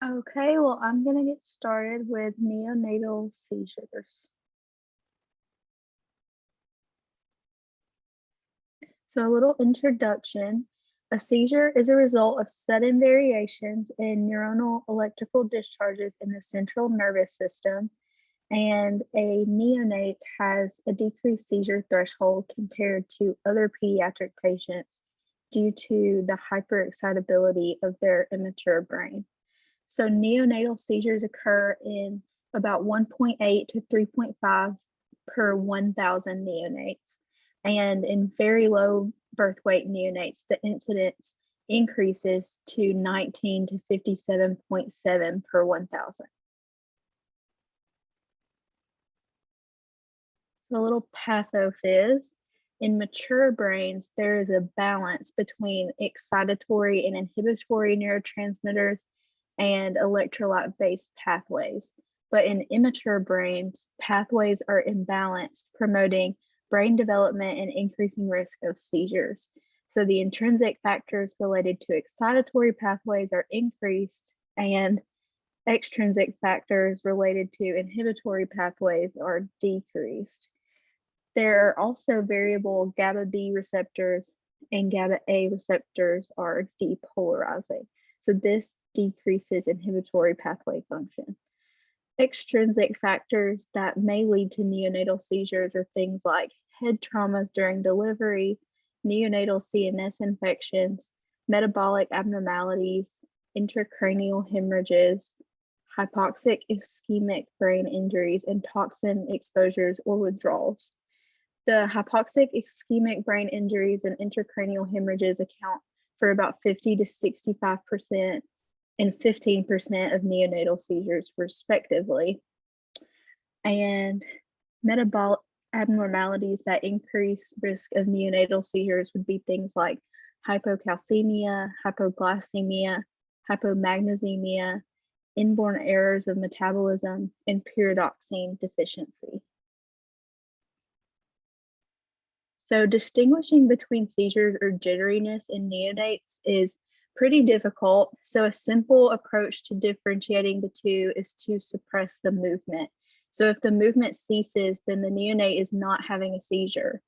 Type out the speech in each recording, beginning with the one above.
Okay, well, I'm going to get started with neonatal seizures. So, a little introduction. A seizure is a result of sudden variations in neuronal electrical discharges in the central nervous system, and a neonate has a decreased seizure threshold compared to other pediatric patients due to the hyperexcitability of their immature brain. So neonatal seizures occur in about 1.8 to 3.5 per 1,000 neonates. And in very low birth weight neonates, the incidence increases to 19 to 57.7 per 1,000. So a little pathophys. In mature brains, there is a balance between excitatory and inhibitory neurotransmitters and electrolyte-based pathways. But in immature brains, pathways are imbalanced, promoting brain development and increasing risk of seizures. So the intrinsic factors related to excitatory pathways are increased, and extrinsic factors related to inhibitory pathways are decreased. There are also variable GABA B receptors, and GABA A receptors are depolarizing. So this decreases inhibitory pathway function. Extrinsic factors that may lead to neonatal seizures are things like head traumas during delivery, neonatal CNS infections, metabolic abnormalities, intracranial hemorrhages, hypoxic ischemic brain injuries, and toxin exposures or withdrawals. The hypoxic ischemic brain injuries and intracranial hemorrhages account for about 50 to 65% and 15% of neonatal seizures, respectively. And metabolic abnormalities that increase risk of neonatal seizures would be things like hypocalcemia, hypoglycemia, hypomagnesemia, inborn errors of metabolism, and pyridoxine deficiency. So distinguishing between seizures or jitteriness in neonates is pretty difficult. So a simple approach to differentiating the two is to suppress the movement. So if the movement ceases, then the neonate is not having a seizure.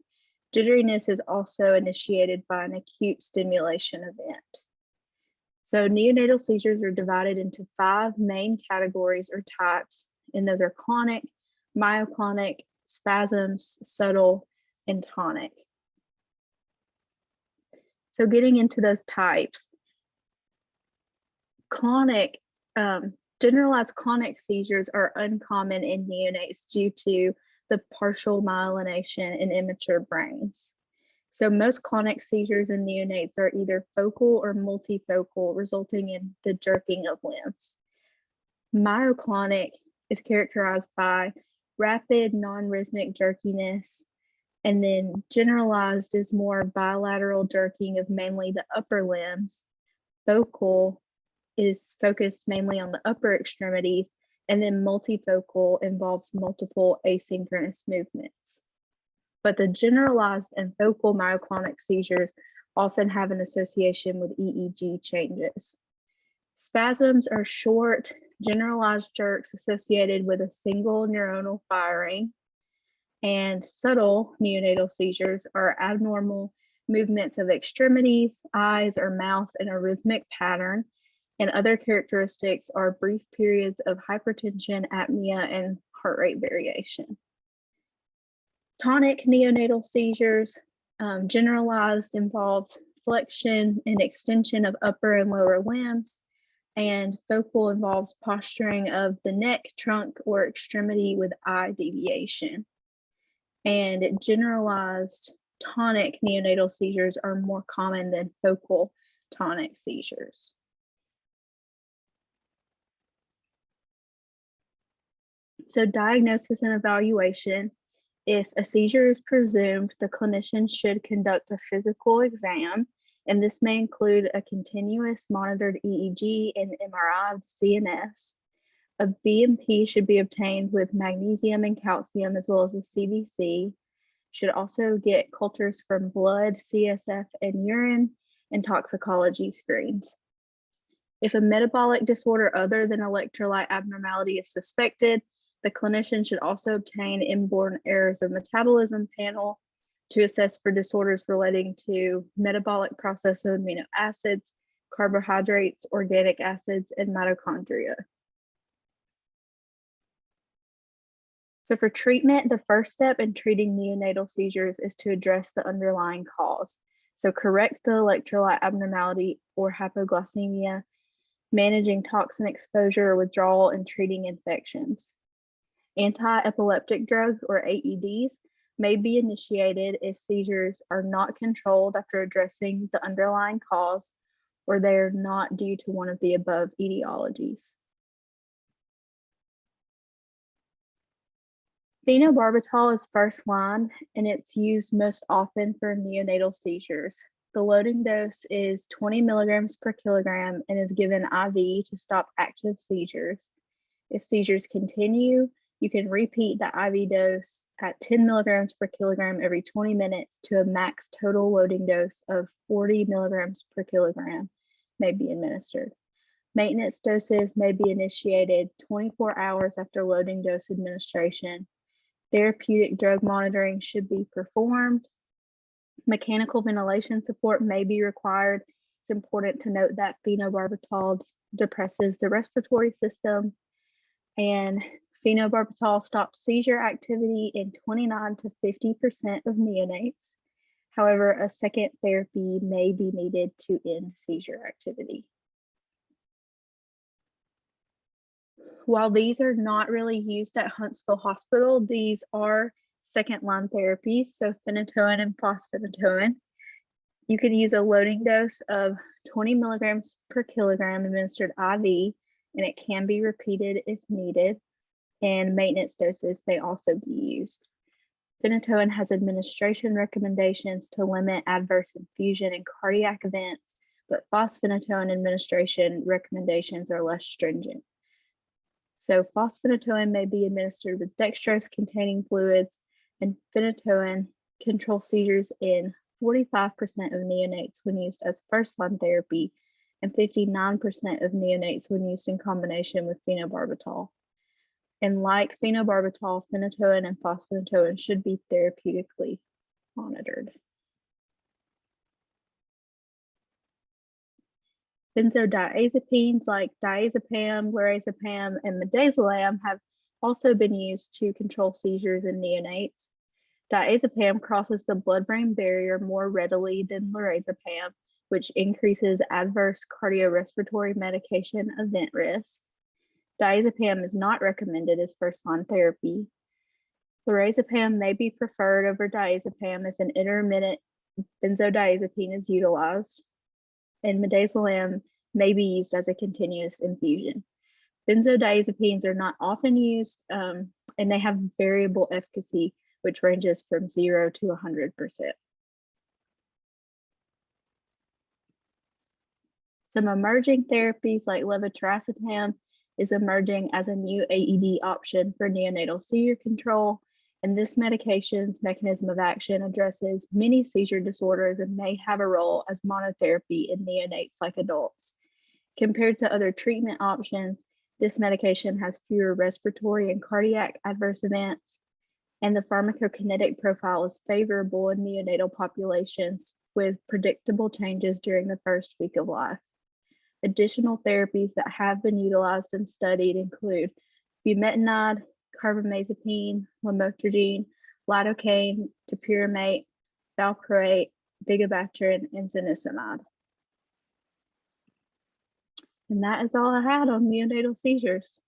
Jitteriness is also initiated by an acute stimulation event. So neonatal seizures are divided into 5 main categories or types, and those are clonic, myoclonic, spasms, subtle, and tonic. So getting into those types, generalized clonic seizures are uncommon in neonates due to the partial myelination in immature brains. So most clonic seizures in neonates are either focal or multifocal, resulting in the jerking of limbs. Myoclonic is characterized by rapid non-rhythmic jerkiness, and then generalized is more bilateral jerking of mainly the upper limbs. Focal is focused mainly on the upper extremities, and then multifocal involves multiple asynchronous movements. But the generalized and focal myoclonic seizures often have an association with EEG changes. Spasms are short, generalized jerks associated with a single neuronal firing, and subtle neonatal seizures are abnormal movements of extremities, eyes, or mouth in a rhythmic pattern, and other characteristics are brief periods of hypertension, apnea, and heart rate variation. Tonic neonatal seizures, generalized, involves flexion and extension of upper and lower limbs, and focal involves posturing of the neck, trunk, or extremity with eye deviation. And generalized tonic neonatal seizures are more common than focal tonic seizures. So diagnosis and evaluation. If a seizure is presumed, the clinician should conduct a physical exam, and this may include a continuous monitored EEG and MRI of the CNS. A BMP should be obtained with magnesium and calcium, as well as a CBC. Should also get cultures from blood, CSF, and urine, and toxicology screens. If a metabolic disorder other than electrolyte abnormality is suspected, the clinician should also obtain inborn errors of metabolism panel to assess for disorders relating to metabolic process of amino acids, carbohydrates, organic acids, and mitochondria. So for treatment, the first step in treating neonatal seizures is to address the underlying cause. So correct the electrolyte abnormality or hypoglycemia, managing toxin exposure or withdrawal, and treating infections. Anti-epileptic drugs, or AEDs, may be initiated if seizures are not controlled after addressing the underlying cause, or they are not due to one of the above etiologies. Phenobarbital is first line, and it's used most often for neonatal seizures. The loading dose is 20 milligrams per kilogram and is given IV to stop active seizures. If seizures continue, you can repeat the IV dose at 10 milligrams per kilogram every 20 minutes to a max total loading dose of 40 milligrams per kilogram may be administered. Maintenance doses may be initiated 24 hours after loading dose administration. Therapeutic drug monitoring should be performed. Mechanical ventilation support may be required. It's important to note that phenobarbital depresses the respiratory system, and phenobarbital stops seizure activity in 29 to 50% of neonates. However, a second therapy may be needed to end seizure activity. While these are not really used at Huntsville Hospital, these are second-line therapies, so phenytoin and phosphatoin. You could use a loading dose of 20 milligrams per kilogram administered IV, and it can be repeated if needed, and maintenance doses may also be used. Phenytoin has administration recommendations to limit adverse infusion and cardiac events, but phosphatoin administration recommendations are less stringent. So phosphatoin may be administered with dextrose-containing fluids, and phenytoin controls seizures in 45% of neonates when used as first-line therapy and 59% of neonates when used in combination with phenobarbital. And like phenobarbital, phenytoin and phosphatoin should be therapeutically monitored. Benzodiazepines like diazepam, lorazepam, and midazolam have also been used to control seizures in neonates. Diazepam crosses the blood-brain barrier more readily than lorazepam, which increases adverse cardiorespiratory medication event risk. Diazepam is not recommended as first-line therapy. Lorazepam may be preferred over diazepam if an intermittent benzodiazepine is utilized, and midazolam may be used as a continuous infusion. Benzodiazepines are not often used, and they have variable efficacy, which ranges from 0 to 100%. Some emerging therapies like levetiracetam is emerging as a new AED option for neonatal seizure control, and this medication's mechanism of action addresses many seizure disorders and may have a role as monotherapy in neonates like adults. Compared to other treatment options, this medication has fewer respiratory and cardiac adverse events, and the pharmacokinetic profile is favorable in neonatal populations with predictable changes during the first week of life. Additional therapies that have been utilized and studied include bumetanide, carbamazepine, lamotrigine, lidocaine, topiramate, valproate, vigabatrin, and zonisamide. And that is all I had on neonatal seizures.